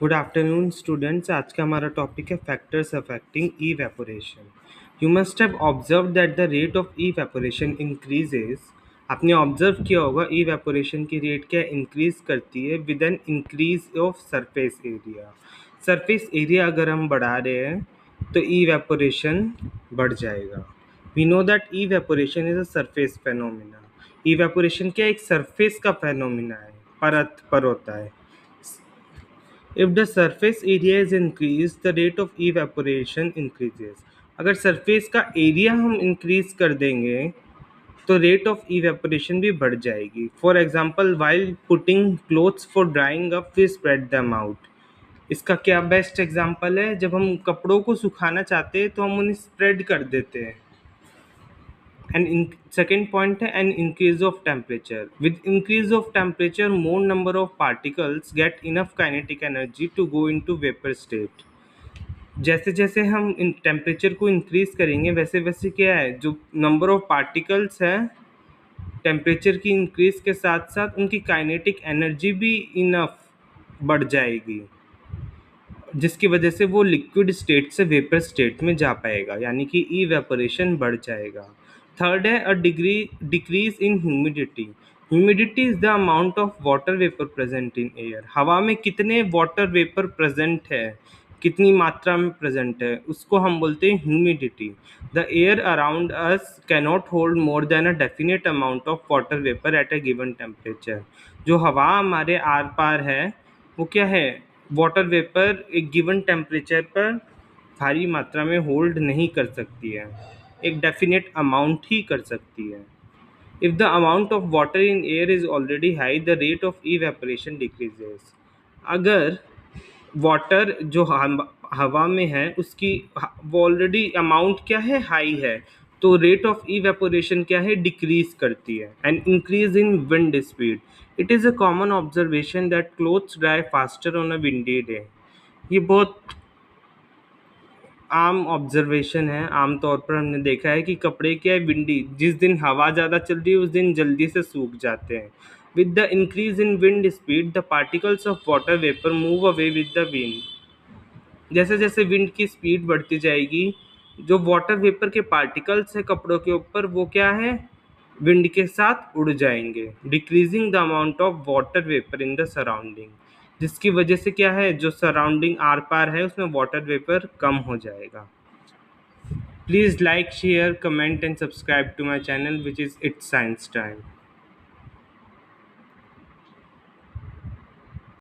Good afternoon students. आज का हमारा टॉपिक है factors affecting evaporation. You must have observe that the rate of evaporation increases. आपने observe किया होगा इवेपोरेशन की रेट क्या इंक्रीज करती है with an increase of surface area. Surface area अगर हम बढ़ा रहे हैं तो इवेपोरेशन बढ़ जाएगा। We know that evaporation is a surface phenomena. Evaporation क्या एक सरफेस का फेनोमिना है, परत पर होता है। If the surface area is increased, the rate of evaporation increases. अगर सरफेस का एरिया हम इंक्रीज कर देंगे तो रेट ऑफ इवेपोरेशन भी बढ़ जाएगी। For example, while putting clothes for drying up we spread them out. इसका क्या बेस्ट एग्जाम्पल है, जब हम कपड़ों को सुखाना चाहते हैं तो हम उन्हें स्प्रेड कर देते हैं। And second point है an increase of temperature. With increase of temperature, more number of particles get enough kinetic energy to go into vapor state. जैसे जैसे हम इन टेम्परेचर को इंक्रीज करेंगे वैसे वैसे क्या है, जो नंबर ऑफ पार्टिकल्स है टेम्परेचर की इंक्रीज के साथ साथ उनकी काइनेटिक एनर्जी भी इनफ बढ़ जाएगी, जिसकी वजह से वो लिक्विड स्टेट से वेपर स्टेट में जा पाएगा, यानी कि इवेपोरेशन बढ़ जाएगा। थर्ड है a decrease in humidity. Humidity is the amount of water vapour present in air. हवा में कितने वाटर वेपर प्रेजेंट है, कितनी मात्रा में प्रेजेंट है, उसको हम बोलते हैं humidity. The air around us cannot hold more than a definite amount of water vapour at a given temperature. जो हवा हमारे आर पार है वो क्या है, वाटर वेपर एक गिवन टेम्परेचर पर भारी मात्रा में होल्ड नहीं कर सकती है, एक डेफिनेट अमाउंट ही कर सकती है। If the amount of water in air is already high, the rate of evaporation decreases. अगर वाटर जो हवा में है उसकी वो ऑलरेडी अमाउंट क्या है, हाई है, तो रेट ऑफ इवेपोरेशन क्या है, डिक्रीज करती है। And increase in wind speed. It is a common observation that clothes dry faster on a windy day. ये बहुत आम ऑब्जर्वेशन है। आम तौर पर हमने देखा है कि कपड़े क्या है, विंडी, जिस दिन हवा ज़्यादा चल रही है उस दिन जल्दी से सूख जाते हैं। With the increase in wind speed the particles of water vapour move away with the wind. जैसे जैसे विंड की स्पीड बढ़ती जाएगी, जो वाटर वेपर के पार्टिकल्स है कपड़ों के ऊपर वो क्या है, विंड के साथ उड़ जाएंगे। Decreasing the amount of water vapour in the surrounding, जिसकी वजह से क्या है, जो सराउंडिंग आर पार है उसमें वाटर वेपर कम हो जाएगा। Please like, share, comment and subscribe to my channel which is it's science time.